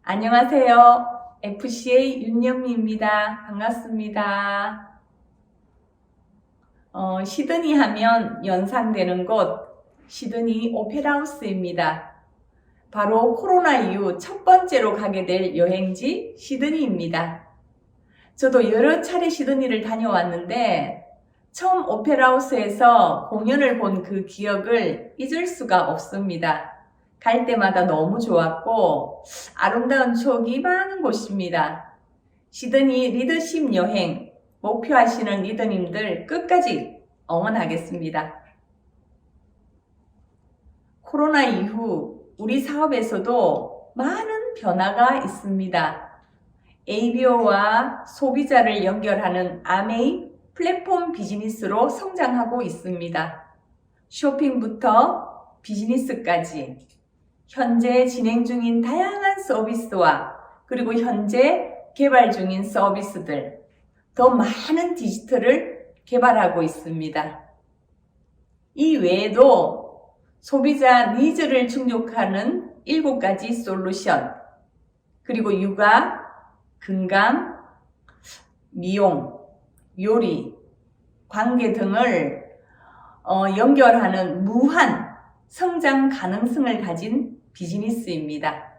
안녕하세요. FCA 윤영미입니다. 반갑습니다. 시드니 하면 연상되는 곳, 시드니 오페라하우스입니다. 바로 코로나 이후 첫 번째로 가게 될 여행지 시드니입니다. 저도 여러 차례 시드니를 다녀왔는데 처음 오페라하우스에서 공연을 본 그 기억을 잊을 수가 없습니다. 갈 때마다 너무 좋았고 아름다운 추억이 많은 곳입니다. 시드니 리더십 여행 목표하시는 리더님들 끝까지 응원하겠습니다. 코로나 이후 우리 사업에서도 많은 변화가 있습니다. ABO와 소비자를 연결하는 아메이 플랫폼 비즈니스로 성장하고 있습니다. 쇼핑부터 비즈니스까지 현재 진행 중인 다양한 서비스와 그리고 현재 개발 중인 서비스들, 더 많은 디지털을 개발하고 있습니다. 이 외에도 소비자 니즈를 충족하는 7가지 솔루션, 그리고 육아, 건강, 미용, 요리, 관계 등을 연결하는 무한 성장 가능성을 가진 비즈니스입니다.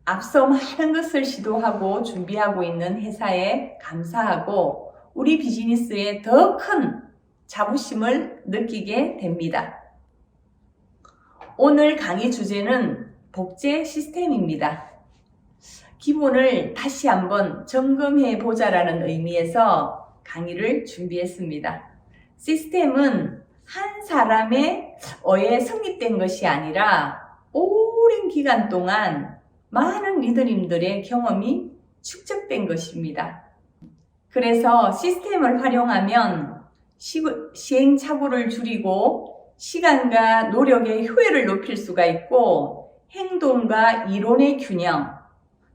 앞서 많은 것을 시도하고 준비하고 있는 회사에 감사하고 우리 비즈니스에 더 큰 자부심을 느끼게 됩니다. 오늘 강의 주제는 복제 시스템입니다. 기본을 다시 한번 점검해 보자라는 의미에서 강의를 준비했습니다. 시스템은 한 사람의 의에 성립된 것이 아니라 오랜 기간 동안 많은 리더님들의 경험이 축적된 것입니다. 그래서 시스템을 활용하면 시행착오를 줄이고 시간과 노력의 효율을 높일 수가 있고 행동과 이론의 균형,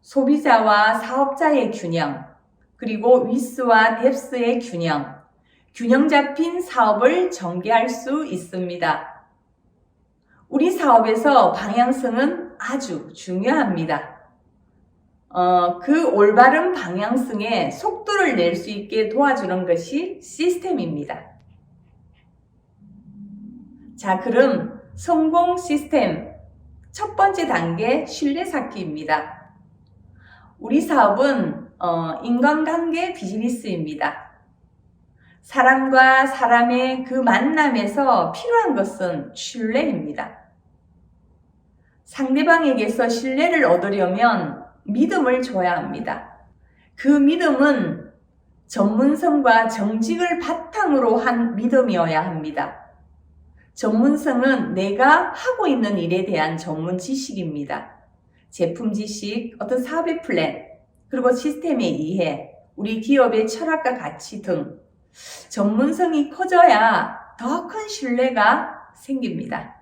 소비자와 사업자의 균형, 그리고 위스와 뎁스의 균형 잡힌 사업을 전개할 수 있습니다. 우리 사업에서 방향성은 아주 중요합니다. 그 올바른 방향성에 속도를 낼 수 있게 도와주는 것이 시스템입니다. 자, 그럼 성공 시스템 첫 번째 단계 신뢰 쌓기입니다. 우리 사업은 인간관계 비즈니스입니다. 사람과 사람의 그 만남에서 필요한 것은 신뢰입니다. 상대방에게서 신뢰를 얻으려면 믿음을 줘야 합니다. 그 믿음은 전문성과 정직을 바탕으로 한 믿음이어야 합니다. 전문성은 내가 하고 있는 일에 대한 전문 지식입니다. 제품 지식, 어떤 사업의 플랜, 그리고 시스템의 이해, 우리 기업의 철학과 가치 등 전문성이 커져야 더 큰 신뢰가 생깁니다.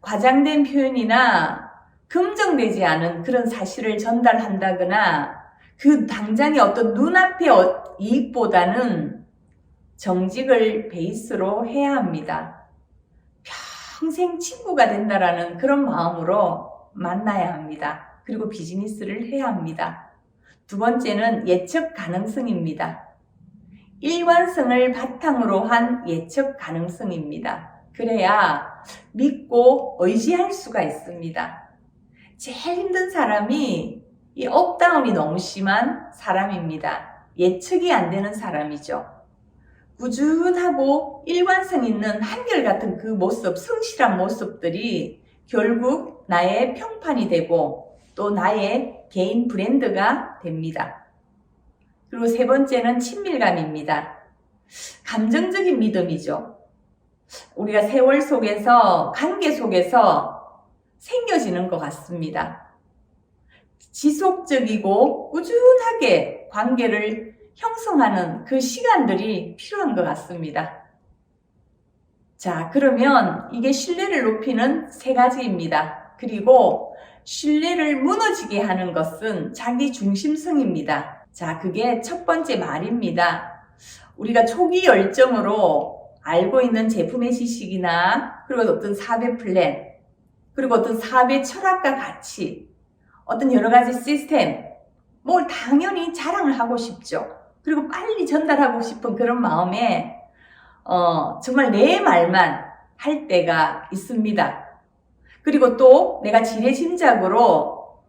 과장된 표현이나 검증되지 않은 그런 사실을 전달한다거나 그 당장의 어떤 눈앞의 이익보다는 정직을 베이스로 해야 합니다. 평생 친구가 된다라는 그런 마음으로 만나야 합니다. 그리고 비즈니스를 해야 합니다. 두 번째는 예측 가능성입니다. 일관성을 바탕으로 한 예측 가능성입니다. 그래야 믿고 의지할 수가 있습니다. 제일 힘든 사람이 이 업다운이 너무 심한 사람입니다. 예측이 안 되는 사람이죠. 꾸준하고 일관성 있는 한결같은 그 모습, 성실한 모습들이 결국 나의 평판이 되고 또 나의 개인 브랜드가 됩니다. 그리고 세 번째는 친밀감입니다. 감정적인 믿음이죠. 우리가 세월 속에서, 관계 속에서 생겨지는 것 같습니다. 지속적이고 꾸준하게 관계를 형성하는 그 시간들이 필요한 것 같습니다. 자, 그러면 이게 신뢰를 높이는 3가지입니다. 그리고 신뢰를 무너지게 하는 것은 자기 중심성입니다. 자, 그게 첫 번째 말입니다. 우리가 초기 열정으로 알고 있는 제품의 지식이나 그리고 어떤 사업의 플랜, 그리고 어떤 사업의 철학과 가치, 어떤 여러 가지 시스템, 뭘 당연히 자랑을 하고 싶죠. 그리고 빨리 전달하고 싶은 그런 마음에 정말 내 말만 할 때가 있습니다. 그리고 또 내가 지레짐작으로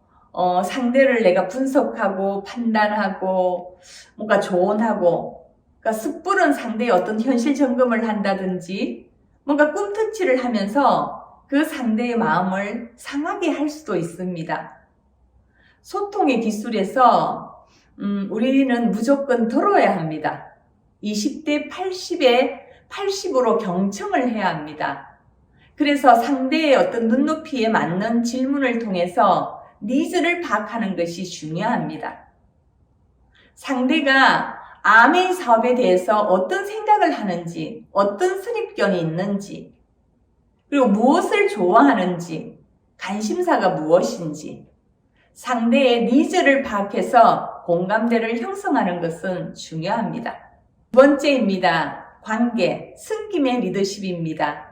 상대를 내가 분석하고 판단하고 뭔가 조언하고, 그러니까 섣부른 상대의 어떤 현실 점검을 한다든지 뭔가 꿈터치를 하면서 그 상대의 마음을 상하게 할 수도 있습니다. 소통의 기술에서 우리는 무조건 들어야 합니다. 20대 80에 80으로 경청을 해야 합니다. 그래서 상대의 어떤 눈높이에 맞는 질문을 통해서 니즈를 파악하는 것이 중요합니다. 상대가 아메이 사업에 대해서 어떤 생각을 하는지, 어떤 선입견이 있는지, 그리고 무엇을 좋아하는지, 관심사가 무엇인지, 상대의 니즈를 파악해서 공감대를 형성하는 것은 중요합니다. 두 번째입니다. 관계, 승김의 리더십입니다.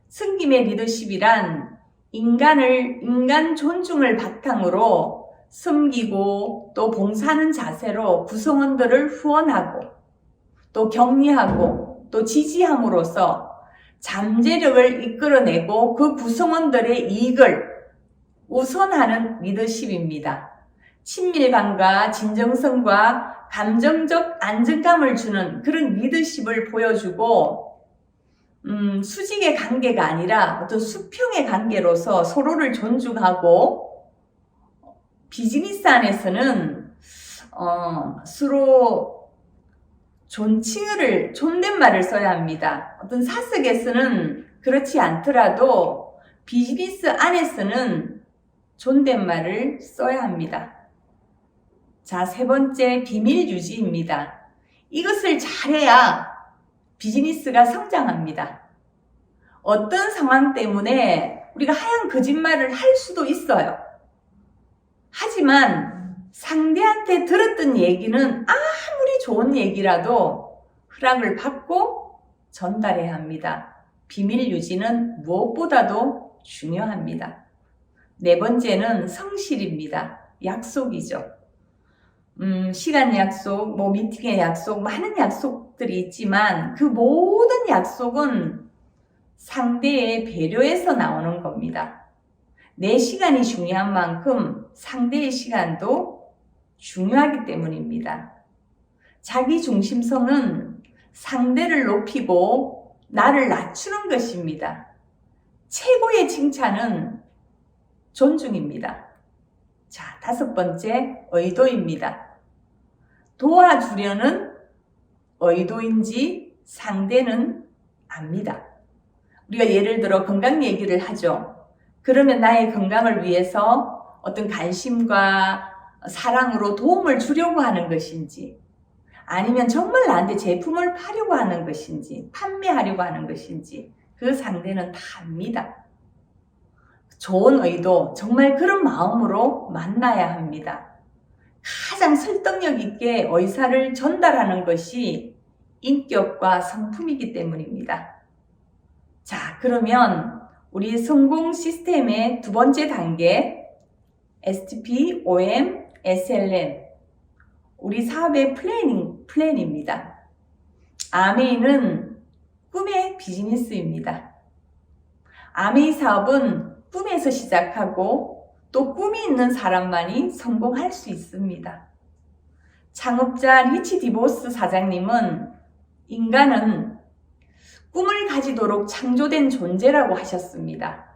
승김의 리더십이란 인간 존중을 바탕으로 섬기고 또 봉사하는 자세로 구성원들을 후원하고 또 격려하고 또 지지함으로써 잠재력을 이끌어내고 그 구성원들의 이익을 우선하는 리더십입니다. 친밀감과 진정성과 감정적 안정감을 주는 그런 리더십을 보여주고 수직의 관계가 아니라 어떤 수평의 관계로서 서로를 존중하고 비즈니스 안에서는 서로 존댓말을 써야 합니다. 어떤 사석에서는 그렇지 않더라도 비즈니스 안에서는 존댓말을 써야 합니다. 자, 세 번째, 비밀 유지입니다. 이것을 잘해야 비즈니스가 성장합니다. 어떤 상황 때문에 우리가 하얀 거짓말을 할 수도 있어요. 하지만 상대한테 들었던 얘기는 아무리 좋은 얘기라도 허락을 받고 전달해야 합니다. 비밀 유지는 무엇보다도 중요합니다. 네 번째는 성실입니다. 약속이죠. 시간 약속, 미팅의 약속, 많은 약속들이 있지만 그 모든 약속은 상대의 배려에서 나오는 겁니다. 내 시간이 중요한 만큼 상대의 시간도 중요하기 때문입니다. 자기 중심성은 상대를 높이고 나를 낮추는 것입니다. 최고의 칭찬은 존중입니다. 자, 다섯 번째, 의도입니다. 도와주려는 의도인지 상대는 압니다. 우리가 예를 들어 건강 얘기를 하죠. 그러면 나의 건강을 위해서 어떤 관심과 사랑으로 도움을 주려고 하는 것인지, 아니면 정말 나한테 제품을 파려고 하는 것인지, 판매하려고 하는 것인지 그 상대는 다 압니다. 좋은 의도, 정말 그런 마음으로 만나야 합니다. 가장 설득력 있게 의사를 전달하는 것이 인격과 성품이기 때문입니다. 자, 그러면 우리 성공 시스템의 두 번째 단계, STP, OM, SLM, 우리 사업의 플랜입니다. 아메이는 꿈의 비즈니스입니다. 아메이 사업은 꿈에서 시작하고 또 꿈이 있는 사람만이 성공할 수 있습니다. 창업자 리치 디보스 사장님은 인간은 꿈을 가지도록 창조된 존재라고 하셨습니다.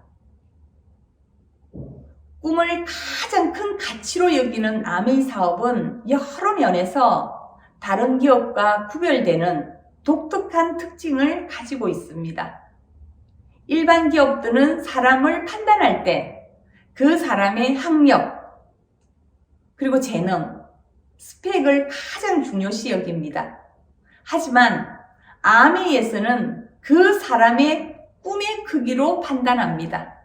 꿈을 가장 큰 가치로 여기는 아메이 사업은 여러 면에서 다른 기업과 구별되는 독특한 특징을 가지고 있습니다. 일반 기업들은 사람을 판단할 때 그 사람의 학력, 그리고 재능, 스펙을 가장 중요시 여깁니다. 하지만 아메이에서는 그 사람의 꿈의 크기로 판단합니다.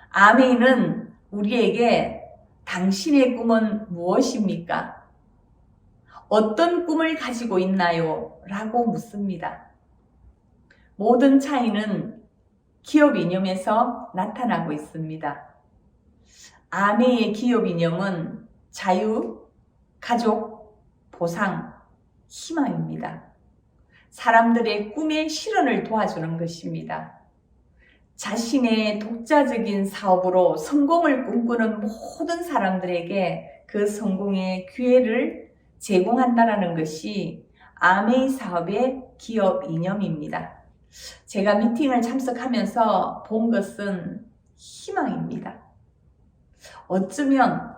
아메이는 우리에게 당신의 꿈은 무엇입니까? 어떤 꿈을 가지고 있나요? 라고 묻습니다. 모든 차이는 기업 이념에서 나타나고 있습니다. 아메의 기업 이념은 자유, 가족, 보상, 희망입니다. 사람들의 꿈의 실현을 도와주는 것입니다. 자신의 독자적인 사업으로 성공을 꿈꾸는 모든 사람들에게 그 성공의 기회를 제공한다는 것이 아메이 사업의 기업 이념입니다. 제가 미팅을 참석하면서 본 것은 희망입니다. 어쩌면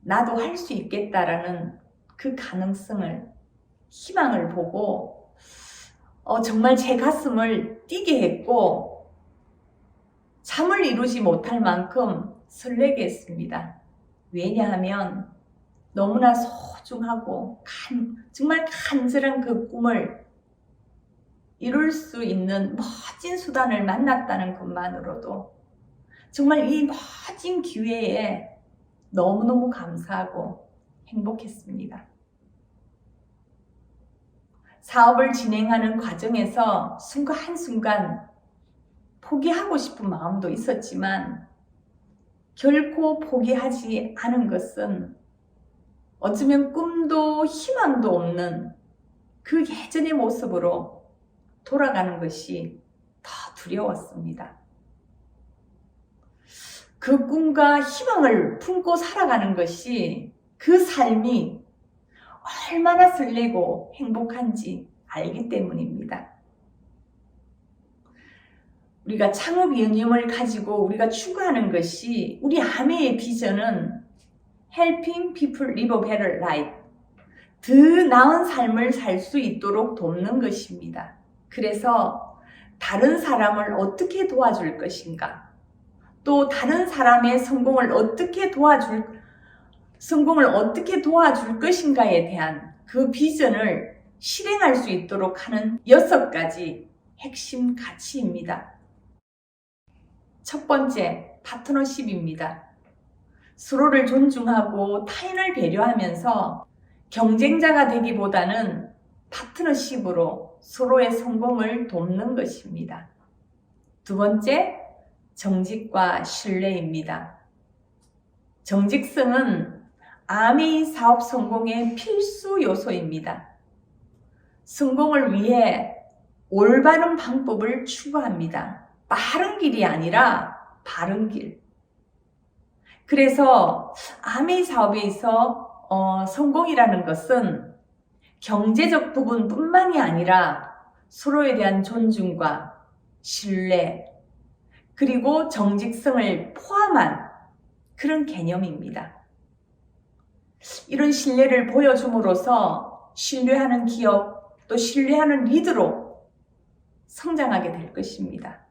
나도 할 수 있겠다라는 그 가능성을, 희망을 보고 정말 제 가슴을 뛰게 했고 잠을 이루지 못할 만큼 설레게 했습니다. 왜냐하면 너무나 소중하고 정말 간절한 그 꿈을 이룰 수 있는 멋진 수단을 만났다는 것만으로도 정말 이 멋진 기회에 너무너무 감사하고 행복했습니다. 사업을 진행하는 과정에서 순간순간 포기하고 싶은 마음도 있었지만 결코 포기하지 않은 것은 어쩌면 꿈도 희망도 없는 그 예전의 모습으로 돌아가는 것이 더 두려웠습니다. 그 꿈과 희망을 품고 살아가는 것이 그 삶이 얼마나 설레고 행복한지 알기 때문입니다. 우리가 창업 이념을 가지고 우리가 추구하는 것이 우리 아메의 비전은 Helping people live a better life, 더 나은 삶을 살 수 있도록 돕는 것입니다. 그래서 다른 사람을 어떻게 도와줄 것인가, 또 다른 사람의 성공을 어떻게 도와줄 것인가에 대한 그 비전을 실행할 수 있도록 하는 6가지 핵심 가치입니다. 첫 번째, 파트너십입니다. 서로를 존중하고 타인을 배려하면서 경쟁자가 되기보다는 파트너십으로 서로의 성공을 돕는 것입니다. 두 번째, 정직과 신뢰입니다. 정직성은 아메이 사업 성공의 필수 요소입니다. 성공을 위해 올바른 방법을 추구합니다. 빠른 길이 아니라 바른 길. 그래서 아메이 사업에 있어 성공이라는 것은 경제적 부분뿐만이 아니라 서로에 대한 존중과 신뢰, 그리고 정직성을 포함한 그런 개념입니다. 이런 신뢰를 보여줌으로써 신뢰하는 기업, 또 신뢰하는 리더로 성장하게 될 것입니다.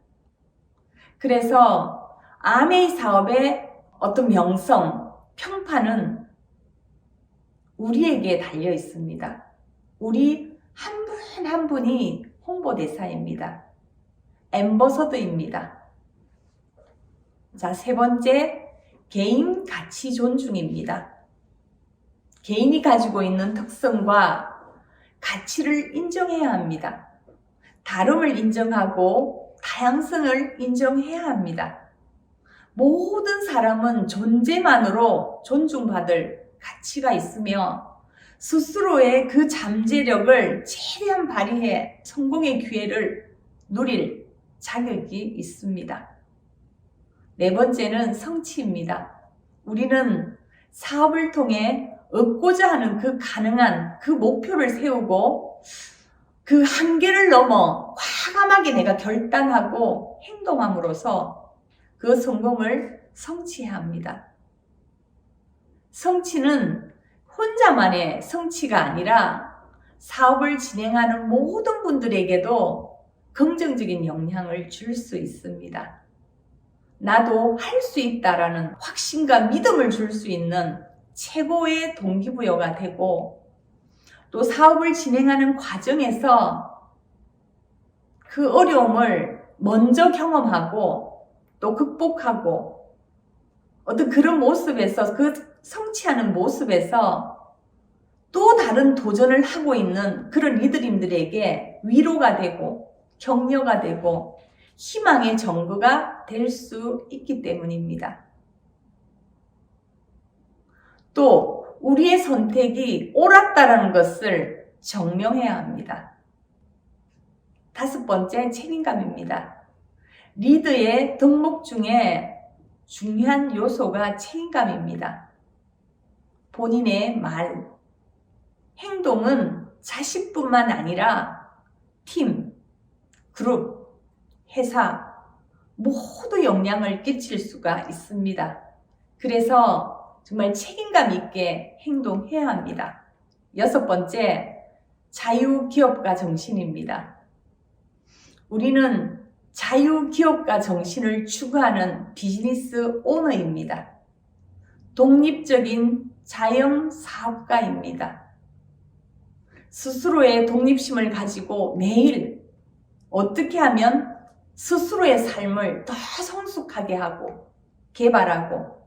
그래서 아메이 사업의 어떤 명성, 평판은 우리에게 달려 있습니다. 우리 한 분 한 분이 홍보대사입니다. 앰버서더입니다. 자, 세 번째, 개인 가치 존중입니다. 개인이 가지고 있는 특성과 가치를 인정해야 합니다. 다름을 인정하고 다양성을 인정해야 합니다. 모든 사람은 존재만으로 존중받을 가치가 있으며 스스로의 그 잠재력을 최대한 발휘해 성공의 기회를 누릴 자격이 있습니다. 네 번째는 성취입니다. 우리는 사업을 통해 얻고자 하는 그 가능한 그 목표를 세우고 그 한계를 넘어 과감하게 내가 결단하고 행동함으로써 그 성공을 성취해야 합니다. 성취는 혼자만의 성취가 아니라 사업을 진행하는 모든 분들에게도 긍정적인 영향을 줄 수 있습니다. 나도 할 수 있다라는 확신과 믿음을 줄 수 있는 최고의 동기부여가 되고, 또 사업을 진행하는 과정에서 그 어려움을 먼저 경험하고 또 극복하고 어떤 그런 모습에서, 그 성취하는 모습에서 또 다른 도전을 하고 있는 그런 리더님들에게 위로가 되고 격려가 되고 희망의 전거가 될 수 있기 때문입니다. 또 우리의 선택이 옳았다라는 것을 증명해야 합니다. 5번째, 책임감입니다. 리더의 덕목 중에 중요한 요소가 책임감입니다. 본인의 말, 행동은 자신뿐만 아니라 팀, 그룹, 회사 모두 영향을 끼칠 수가 있습니다. 그래서 정말 책임감 있게 행동해야 합니다. 6번째, 자유기업가 정신입니다. 우리는 자유기업가 정신을 추구하는 비즈니스 오너입니다. 독립적인 자영사업가입니다. 스스로의 독립심을 가지고 매일 어떻게 하면 스스로의 삶을 더 성숙하게 하고 개발하고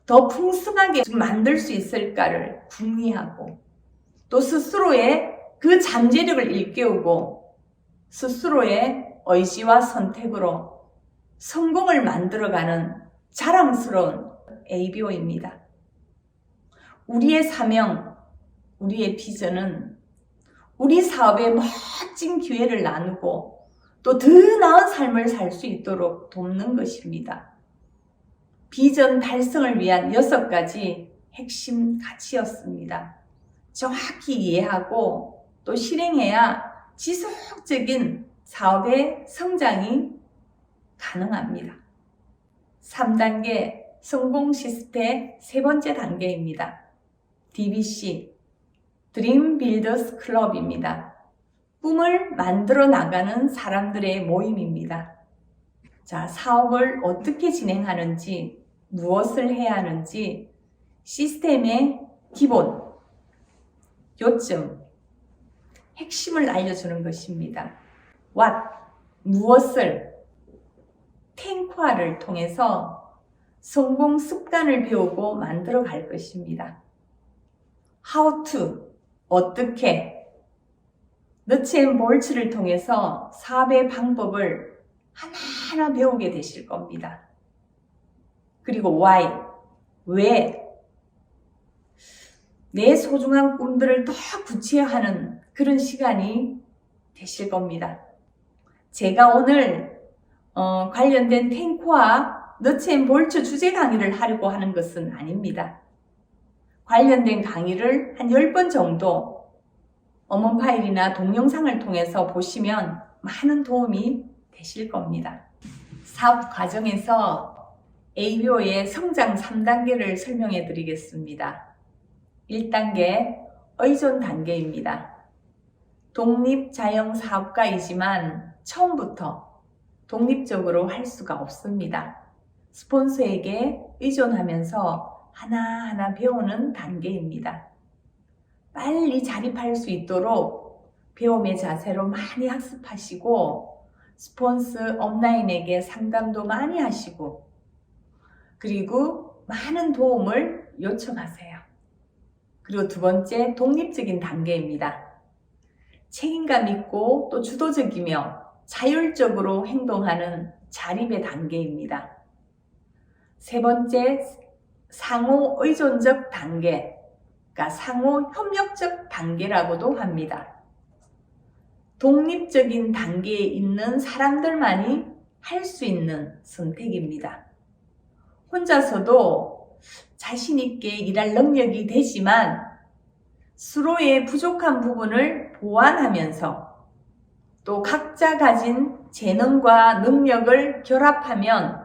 더 풍성하게 만들 수 있을까를 궁리하고 또 스스로의 그 잠재력을 일깨우고 스스로의 의지와 선택으로 성공을 만들어가는 자랑스러운 ABO입니다. 우리의 사명, 우리의 비전은 우리 사업에 멋진 기회를 나누고 또 더 나은 삶을 살 수 있도록 돕는 것입니다. 비전 달성을 위한 6가지 핵심 가치였습니다. 정확히 이해하고 또 실행해야 지속적인 사업의 성장이 가능합니다. 3단계 성공 시스템 3번째 단계입니다. DBC, 드림 빌더스 클럽입니다. 꿈을 만들어 나가는 사람들의 모임입니다. 자, 사업을 어떻게 진행하는지, 무엇을 해야 하는지, 시스템의 기본, 요점, 핵심을 알려주는 것입니다. What, 무엇을, 탱화를 통해서 성공 습관을 배우고 만들어 갈 것입니다. How to, 어떻게, 너츠 앤 볼츠를 통해서 사업의 방법을 하나하나 배우게 되실 겁니다. 그리고 why, 왜, 내 소중한 꿈들을 더 구체화하는 그런 시간이 되실 겁니다. 제가 오늘 관련된 탱코와 너츠 앤 볼츠 주제 강의를 하려고 하는 것은 아닙니다. 관련된 강의를 한 10번 정도 어먼 파일이나 동영상을 통해서 보시면 많은 도움이 되실 겁니다. 사업 과정에서 ABO의 성장 3단계를 설명해 드리겠습니다. 1단계, 의존 단계입니다. 독립 자영 사업가이지만 처음부터 독립적으로 할 수가 없습니다. 스폰서에게 의존하면서 하나하나 배우는 단계입니다. 빨리 자립할 수 있도록 배움의 자세로 많이 학습하시고 스폰서 업라인에게 상담도 많이 하시고 그리고 많은 도움을 요청하세요. 그리고 2번째, 독립적인 단계입니다. 책임감 있고 또 주도적이며 자율적으로 행동하는 자립의 단계입니다. 3번째, 상호 의존적 단계, 그러니까 상호 협력적 단계라고도 합니다. 독립적인 단계에 있는 사람들만이 할 수 있는 선택입니다. 혼자서도 자신 있게 일할 능력이 되지만 서로의 부족한 부분을 보완하면서 또 각자 가진 재능과 능력을 결합하면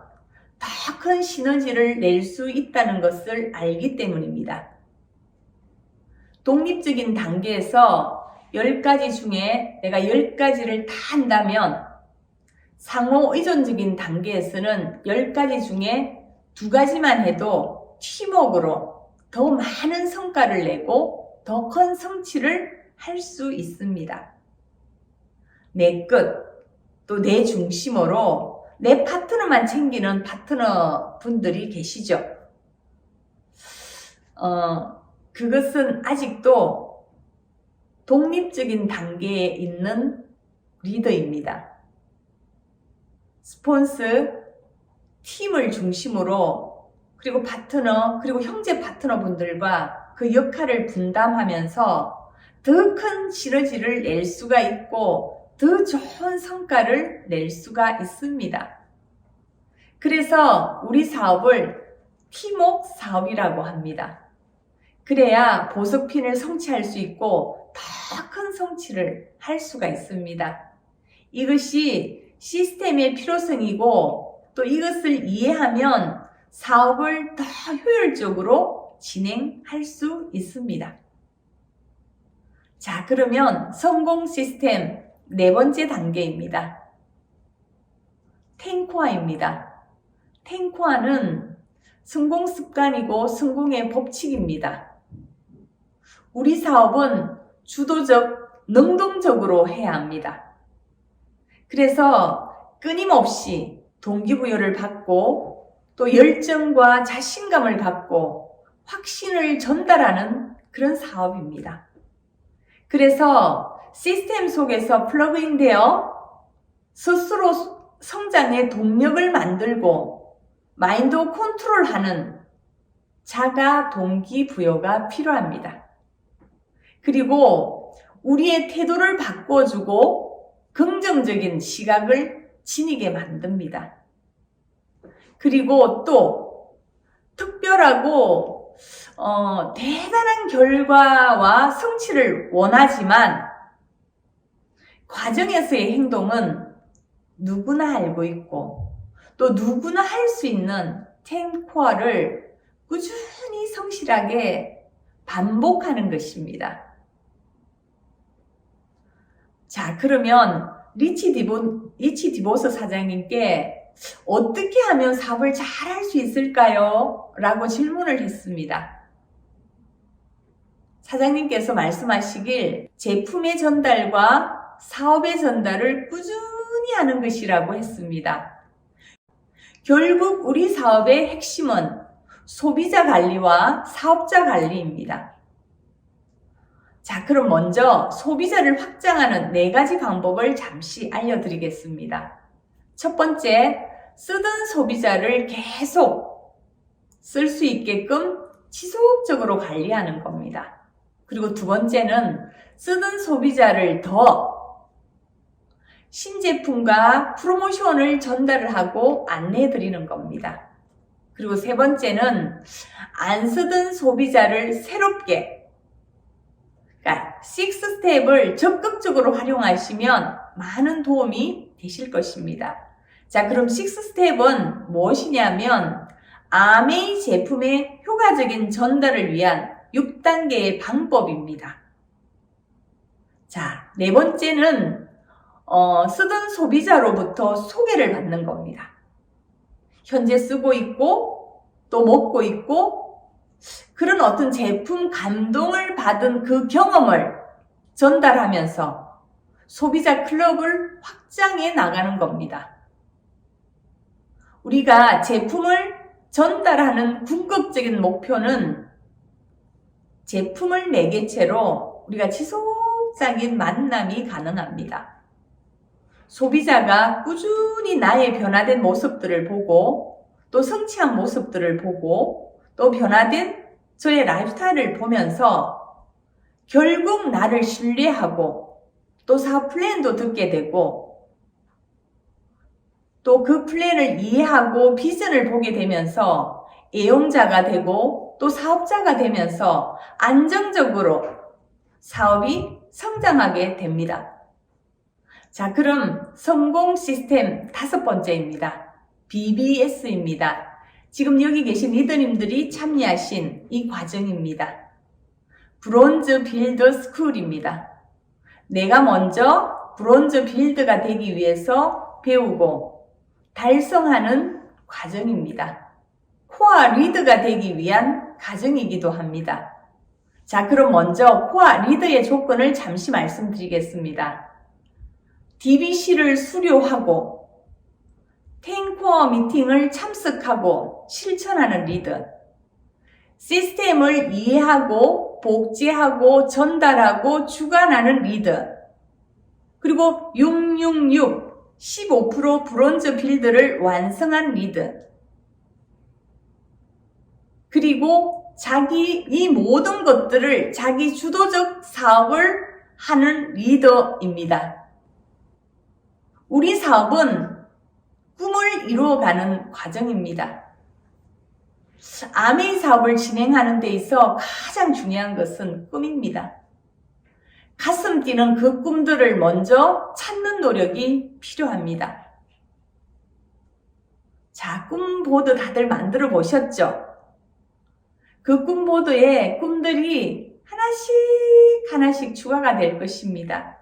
더 큰 시너지를 낼 수 있다는 것을 알기 때문입니다. 독립적인 단계에서 10가지 중에 내가 10가지를 다 한다면 상호 의존적인 단계에서는 10가지 중에 2가지만 해도 팀워크로 더 많은 성과를 내고 더 큰 성취를 할 수 있습니다. 내 끝, 또 내 중심으로 내 파트너만 챙기는 파트너 분들이 계시죠. 그것은 아직도 독립적인 단계에 있는 리더입니다. 스폰서 팀을 중심으로 그리고 파트너, 그리고 형제 파트너분들과 그 역할을 분담하면서 더 큰 시너지를 낼 수가 있고 더 좋은 성과를 낼 수가 있습니다. 그래서 우리 사업을 팀웍 사업이라고 합니다. 그래야 보석핀을 성취할 수 있고 더 큰 성취를 할 수가 있습니다. 이것이 시스템의 필요성이고 또 이것을 이해하면 사업을 더 효율적으로 진행할 수 있습니다. 자, 그러면 성공 시스템 네 번째 단계입니다. 탱코아입니다. 탱코아는 성공 습관이고 성공의 법칙입니다. 우리 사업은 주도적, 능동적으로 해야 합니다. 그래서 끊임없이 동기부여를 받고 또 열정과 자신감을 갖고 확신을 전달하는 그런 사업입니다. 그래서 시스템 속에서 플러그인되어 스스로 성장의 동력을 만들고 마인드 컨트롤하는 자가 동기부여가 필요합니다. 그리고 우리의 태도를 바꿔주고 긍정적인 시각을 지니게 만듭니다. 그리고 또 특별하고 대단한 결과와 성취를 원하지만 과정에서의 행동은 누구나 알고 있고 또 누구나 할 수 있는 탱코어를 꾸준히 성실하게 반복하는 것입니다. 자, 그러면 리치 디보스 사장님께 어떻게 하면 사업을 잘 할 수 있을까요? 라고 질문을 했습니다. 사장님께서 말씀하시길 제품의 전달과 사업의 전달을 꾸준히 하는 것이라고 했습니다. 결국 우리 사업의 핵심은 소비자 관리와 사업자 관리입니다. 자, 그럼 먼저 소비자를 확장하는 4가지 방법을 잠시 알려드리겠습니다. 첫 번째, 쓰던 소비자를 계속 쓸 수 있게끔 지속적으로 관리하는 겁니다. 그리고 두 번째는 쓰던 소비자를 더 신제품과 프로모션을 전달을 하고 안내해 드리는 겁니다. 그리고 세 번째는 안 쓰던 소비자를 새롭게, 그러니까 6스텝을 적극적으로 활용하시면 많은 도움이 되실 것입니다. 자, 그럼 6스텝은 무엇이냐면 아메이 제품의 효과적인 전달을 위한 6단계의 방법입니다. 자, 네 번째는 쓰던 소비자로부터 소개를 받는 겁니다. 현재 쓰고 있고 또 먹고 있고 그런 어떤 제품 감동을 받은 그 경험을 전달하면서 소비자 클럽을 확장해 나가는 겁니다. 우리가 제품을 전달하는 궁극적인 목표는 제품을 매개체로 우리가 지속적인 만남이 가능합니다. 소비자가 꾸준히 나의 변화된 모습들을 보고 또 성취한 모습들을 보고 또 변화된 저의 라이프스타일을 보면서 결국 나를 신뢰하고 또 사업 플랜도 듣게 되고 또 그 플랜을 이해하고 비전을 보게 되면서 애용자가 되고 또 사업자가 되면서 안정적으로 사업이 성장하게 됩니다. 자, 그럼 성공 시스템 5번째입니다. BBS입니다. 지금 여기 계신 리더님들이 참여하신 이 과정입니다. 브론즈 빌더 스쿨입니다. 내가 먼저 브론즈 빌드가 되기 위해서 배우고 달성하는 과정입니다. 코어 리더가 되기 위한 과정이기도 합니다. 자, 그럼 먼저 코어 리더의 조건을 잠시 말씀드리겠습니다. DBC를 수료하고 탱코어 미팅을 참석하고 실천하는 리더, 시스템을 이해하고 복제하고 전달하고 주관하는 리더, 그리고 666 15% 브론즈 빌드를 완성한 리더. 그리고 이 모든 것들을 자기 주도적 사업을 하는 리더입니다. 우리 사업은 꿈을 이루어가는 과정입니다. 아메이 사업을 진행하는 데 있어 가장 중요한 것은 꿈입니다. 가슴 뛰는 그 꿈들을 먼저 찾는 노력이 필요합니다. 자, 꿈보드 다들 만들어 보셨죠? 그 꿈보드에 꿈들이 하나씩 추가가 될 것입니다.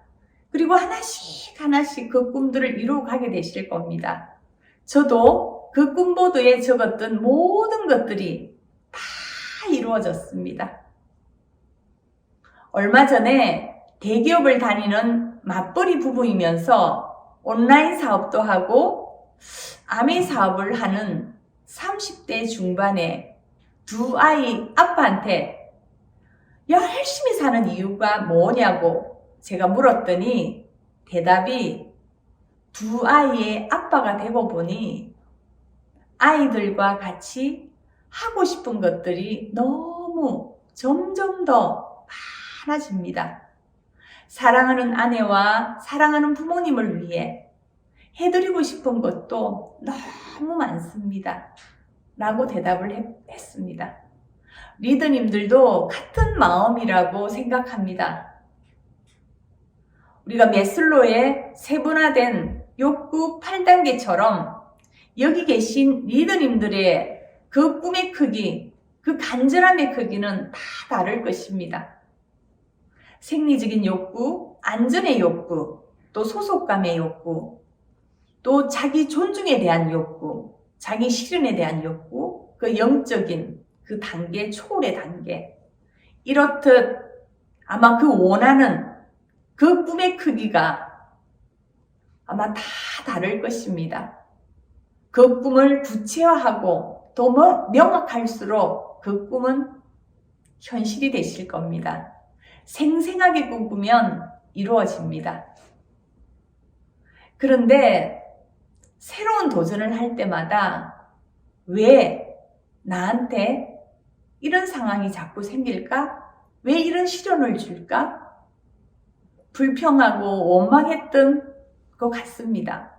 그리고 하나씩 그 꿈들을 이루어가게 되실 겁니다. 저도 그 꿈보드에 적었던 모든 것들이 다 이루어졌습니다. 얼마 전에 대기업을 다니는 맞벌이 부부이면서 온라인 사업도 하고 아메이 사업을 하는 30대 중반의 두 아이 아빠한테 열심히 사는 이유가 뭐냐고 제가 물었더니 대답이 두 아이의 아빠가 되고 보니 아이들과 같이 하고 싶은 것들이 너무 점점 더 많아집니다. 사랑하는 아내와 사랑하는 부모님을 위해 해드리고 싶은 것도 너무 많습니다. 라고 대답을 했습니다. 리더님들도 같은 마음이라고 생각합니다. 우리가 매슬로의 세분화된 욕구 8단계처럼 여기 계신 리더님들의 그 꿈의 크기, 그 간절함의 크기는 다 다를 것입니다. 생리적인 욕구, 안전의 욕구, 또 소속감의 욕구, 또 자기 존중에 대한 욕구, 자기 실현에 대한 욕구, 그 영적인 그 단계, 초월의 단계. 이렇듯 아마 그 원하는 그 꿈의 크기가 아마 다 다를 것입니다. 그 꿈을 구체화하고 더 명확할수록 그 꿈은 현실이 되실 겁니다. 생생하게 꿈꾸면 이루어집니다. 그런데 새로운 도전을 할 때마다 왜 나한테 이런 상황이 자꾸 생길까? 왜 이런 시련을 줄까? 불평하고 원망했던 것 같습니다.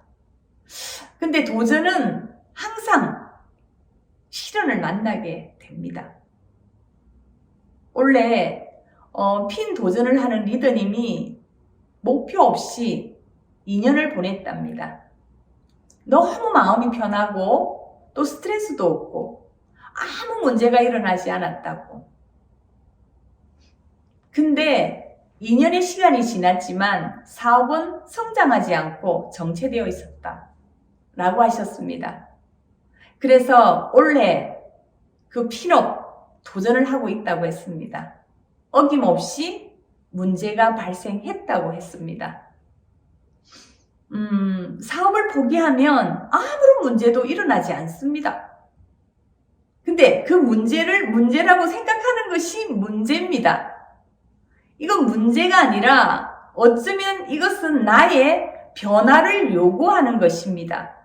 근데 도전은 항상 시련을 만나게 됩니다. 원래 핀 도전을 하는 리더님이 목표 없이 2년을 보냈답니다. 너무 마음이 편하고 또 스트레스도 없고 아무 문제가 일어나지 않았다고. 근데 2년의 시간이 지났지만 사업은 성장하지 않고 정체되어 있었다 라고 하셨습니다. 그래서 올해 그 핀업 도전을 하고 있다고 했습니다. 어김없이 문제가 발생했다고 했습니다. 사업을 포기하면 아무런 문제도 일어나지 않습니다. 근데 그 문제를 문제라고 생각하는 것이 문제입니다. 이건 문제가 아니라 어쩌면 이것은 나의 변화를 요구하는 것입니다.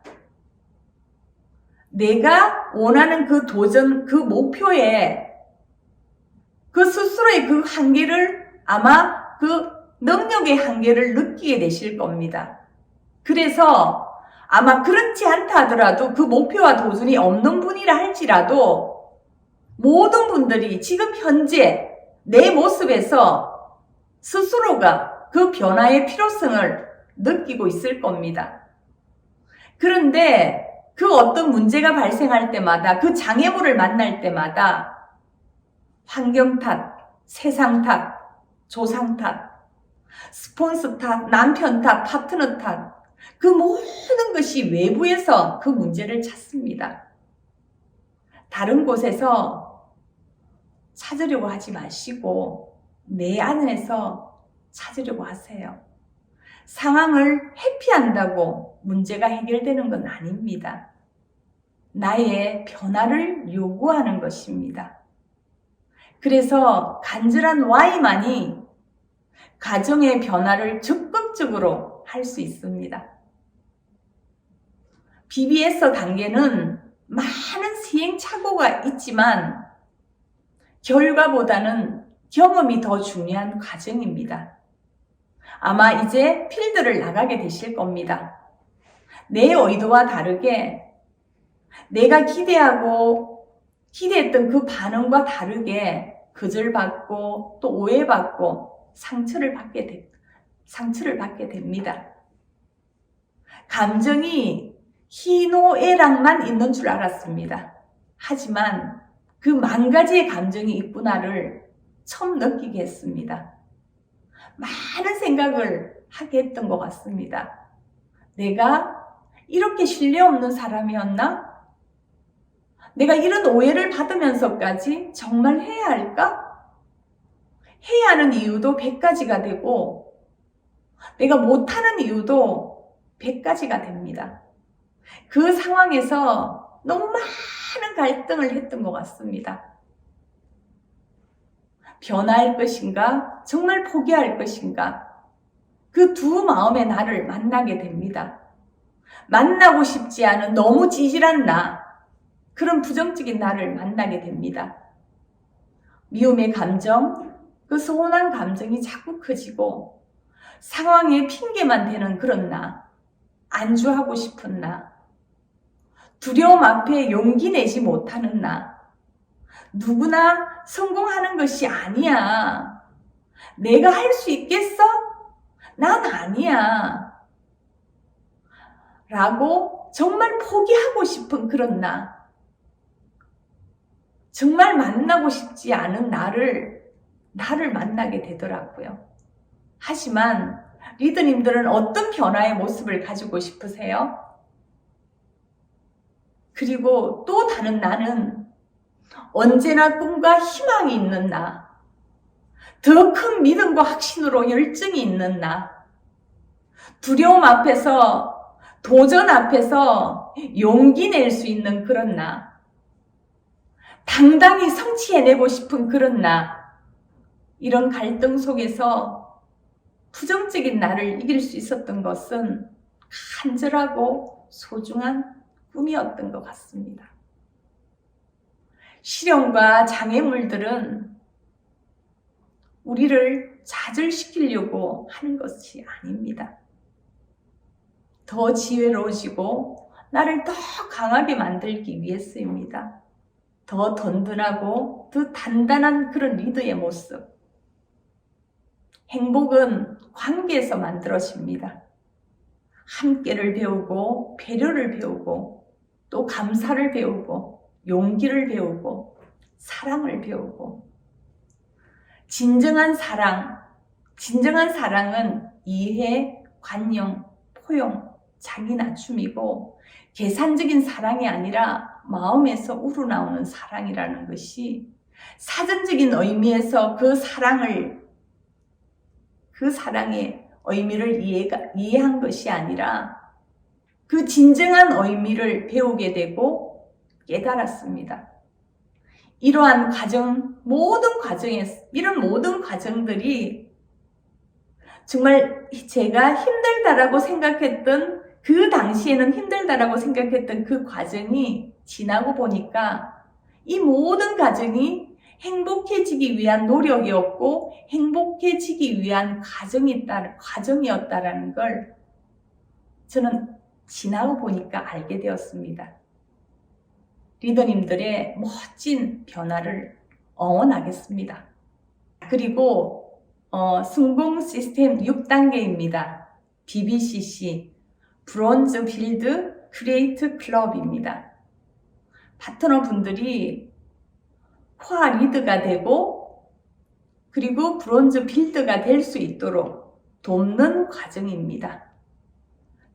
내가 원하는 그 도전, 그 목표에 그 스스로의 그 한계를 아마 그 능력의 한계를 느끼게 되실 겁니다. 그래서 아마 그렇지 않다 하더라도 그 목표와 도전이 없는 분이라 할지라도 모든 분들이 지금 현재 내 모습에서 스스로가 그 변화의 필요성을 느끼고 있을 겁니다. 그런데 그 어떤 문제가 발생할 때마다 그 장애물을 만날 때마다 환경 탓, 세상 탓, 조상 탓, 스폰서 탓, 남편 탓, 파트너 탓, 그 모든 것이 외부에서 그 문제를 찾습니다. 다른 곳에서 찾으려고 하지 마시고 내 안에서 찾으려고 하세요. 상황을 회피한다고 문제가 해결되는 건 아닙니다. 나의 변화를 요구하는 것입니다. 그래서 간절한 Y만이 가정의 변화를 적극적으로 할 수 있습니다. BBS 단계는 많은 시행착오가 있지만 결과보다는 경험이 더 중요한 과정입니다. 아마 이제 필드를 나가게 되실 겁니다. 내 의도와 다르게 내가 기대했던 그 반응과 다르게 거절받고 또 오해받고 상처를 받게 됩니다. 감정이 희노애락만 있는 줄 알았습니다. 하지만 그 만 가지의 감정이 있구나를 처음 느끼게 했습니다. 많은 생각을 하게 했던 것 같습니다. 내가 이렇게 신뢰 없는 사람이었나? 내가 이런 오해를 받으면서까지 정말 해야 할까? 해야 하는 이유도 100가지가 되고 내가 못하는 이유도 100가지가 됩니다. 그 상황에서 너무 많은 갈등을 했던 것 같습니다. 변화할 것인가? 정말 포기할 것인가? 그 두 마음의 나를 만나게 됩니다. 만나고 싶지 않은 너무 찌질한 나, 그런 부정적인 나를 만나게 됩니다. 미움의 감정, 그 서운한 감정이 자꾸 커지고 상황에 핑계만 대는 그런 나, 안주하고 싶은 나, 두려움 앞에 용기 내지 못하는 나, 누구나 성공하는 것이 아니야. 내가 할 수 있겠어? 난 아니야. 라고 정말 포기하고 싶은 그런 나, 정말 만나고 싶지 않은 나를 만나게 되더라고요. 하지만 리더님들은 어떤 변화의 모습을 가지고 싶으세요? 그리고 또 다른 나는 언제나 꿈과 희망이 있는 나, 더 큰 믿음과 확신으로 열정이 있는 나, 두려움 앞에서, 도전 앞에서 용기 낼 수 있는 그런 나, 당당히 성취해내고 싶은 그런 나, 이런 갈등 속에서 부정적인 나를 이길 수 있었던 것은 간절하고 소중한 꿈이었던 것 같습니다. 시련과 장애물들은 우리를 좌절시키려고 하는 것이 아닙니다. 더 지혜로워지고 나를 더 강하게 만들기 위해서입니다. 더 든든하고 더 단단한 그런 리더의 모습. 행복은 관계에서 만들어집니다. 함께를 배우고 배려를 배우고 또 감사를 배우고 용기를 배우고 사랑을 배우고 진정한 사랑은 이해, 관용, 포용, 자기 낮춤이고 계산적인 사랑이 아니라 마음에서 우러나오는 사랑이라는 것이 사전적인 의미에서 그 사랑의 의미를 이해한 것이 아니라 그 진정한 의미를 배우게 되고 깨달았습니다. 이러한 이런 모든 과정들이 정말 제가 힘들다라고 생각했던 그 당시에는 힘들다라고 생각했던 그 과정이 지나고 보니까 이 모든 과정이 행복해지기 위한 노력이었고 행복해지기 위한 과정이었다라는 걸 저는 지나고 보니까 알게 되었습니다. 리더님들의 멋진 변화를 응원하겠습니다. 그리고 성공 시스템 6단계입니다. BBCC, 브론즈 빌드 크리에이트 클럽입니다. 파트너분들이 코어 리드가 되고 그리고 브론즈 빌드가 될 수 있도록 돕는 과정입니다.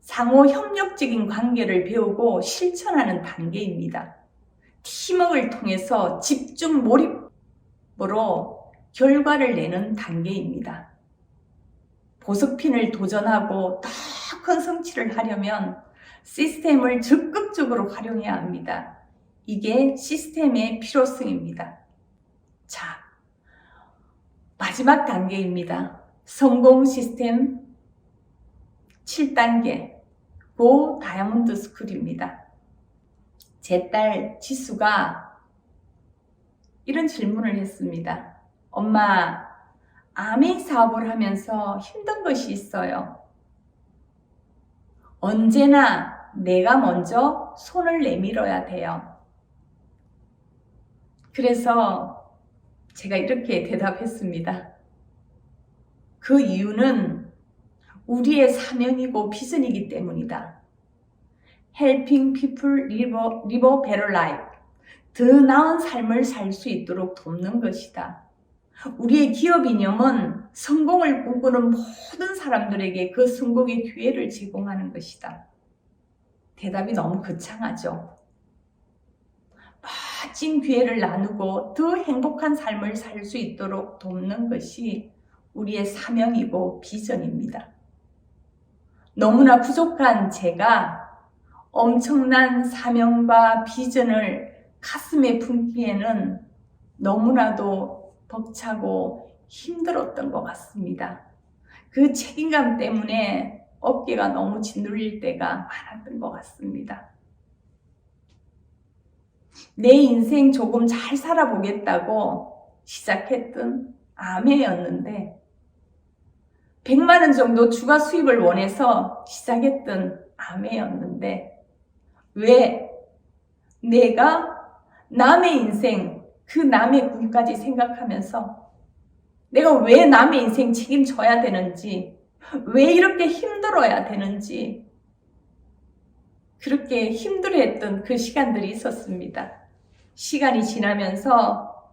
상호 협력적인 관계를 배우고 실천하는 단계입니다. 팀워크를 통해서 집중 몰입으로 결과를 내는 단계입니다. 보석핀을 도전하고 더 큰 성취를 하려면 시스템을 적극적으로 활용해야 합니다. 이게 시스템의 필요성입니다. 자, 마지막 단계입니다. 성공 시스템 7단계 고 다이아몬드 스쿨입니다. 제 딸 지수가 이런 질문을 했습니다. 엄마, 아멘 사업을 하면서 힘든 것이 있어요. 언제나 내가 먼저 손을 내밀어야 돼요. 그래서 제가 이렇게 대답했습니다. 그 이유는 우리의 사명이고 비전이기 때문이다. Helping people live a better life. 더 나은 삶을 살 수 있도록 돕는 것이다. 우리의 기업 이념은 성공을 꿈꾸는 모든 사람들에게 그 성공의 기회를 제공하는 것이다. 대답이 너무 거창하죠. 멋진 기회를 나누고 더 행복한 삶을 살 수 있도록 돕는 것이 우리의 사명이고 비전입니다. 너무나 부족한 제가 엄청난 사명과 비전을 가슴에 품기에는 너무나도 벅차고 힘들었던 것 같습니다. 그 책임감 때문에 어깨가 너무 짓눌릴 때가 많았던 것 같습니다. 내 인생 조금 잘 살아보겠다고 시작했던 아메였는데 100만 원 정도 주가 수입을 원해서 시작했던 아메였는데 왜 내가 남의 인생, 그 남의 꿈까지 생각하면서 내가 왜 남의 인생 책임져야 되는지, 왜 이렇게 힘들어야 되는지 그렇게 힘들어했던 그 시간들이 있었습니다. 시간이 지나면서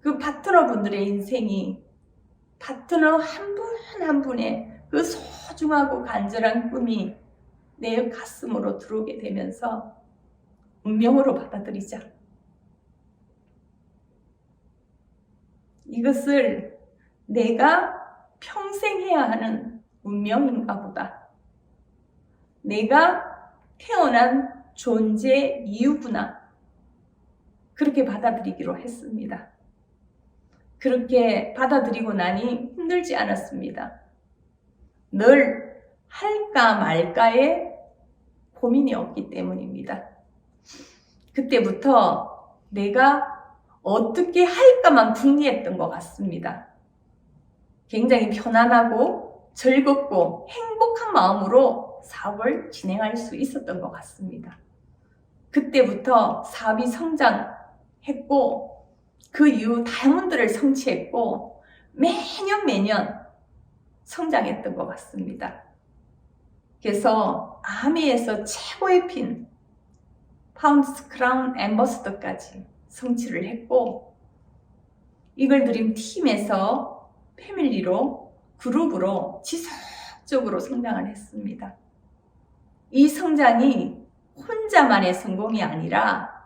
그 파트너분들의 인생이 파트너 한 분 한 분의 그 소중하고 간절한 꿈이 내 가슴으로 들어오게 되면서 운명으로 받아들이자. 이것을 내가 평생 해야 하는 운명인가 보다. 내가 태어난 존재 이유구나. 그렇게 받아들이기로 했습니다. 그렇게 받아들이고 나니 힘들지 않았습니다. 늘 할까 말까의 고민이 없기 때문입니다. 그때부터 내가 어떻게 할까만 궁리했던 것 같습니다. 굉장히 편안하고 즐겁고 행복한 마음으로 사업을 진행할 수 있었던 것 같습니다. 그때부터 사업이 성장했고 그 이후 다이아몬드를 성취했고 매년 성장했던 것 같습니다. 그래서 아미에서 최고의 핀 파운드스 크라운 앰버서더까지 성취를 했고 이글 드림 팀에서 패밀리로 그룹으로 지속적으로 성장을 했습니다. 이 성장이 혼자만의 성공이 아니라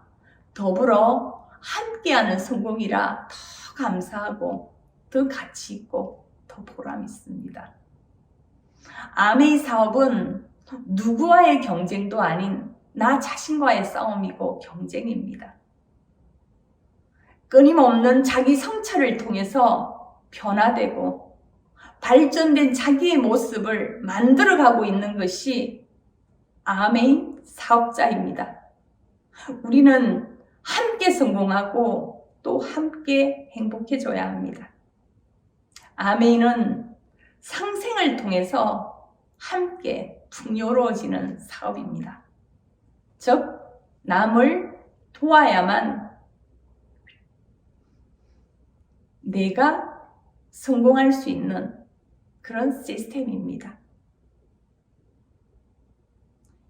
더불어 함께하는 성공이라 더 감사하고 더 가치 있고 더 보람 있습니다. 아메이 사업은 누구와의 경쟁도 아닌 나 자신과의 싸움이고 경쟁입니다. 끊임없는 자기 성찰을 통해서 변화되고 발전된 자기의 모습을 만들어가고 있는 것이 아메이 사업자입니다. 우리는 함께 성공하고 또 함께 행복해져야 합니다. 아메이는 상생을 통해서 함께 풍요로워지는 사업입니다. 즉, 남을 도와야만 내가 성공할 수 있는 그런 시스템입니다.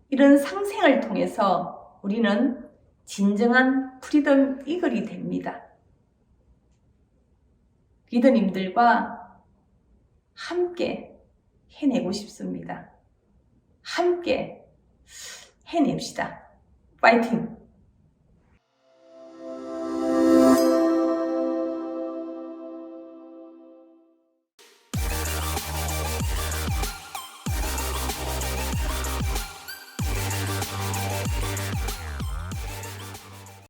이런 상생을 통해서 우리는 진정한 프리덤 이글이 됩니다. 리더님들과 함께 해내고 싶습니다. 함께 해냅시다. 파이팅!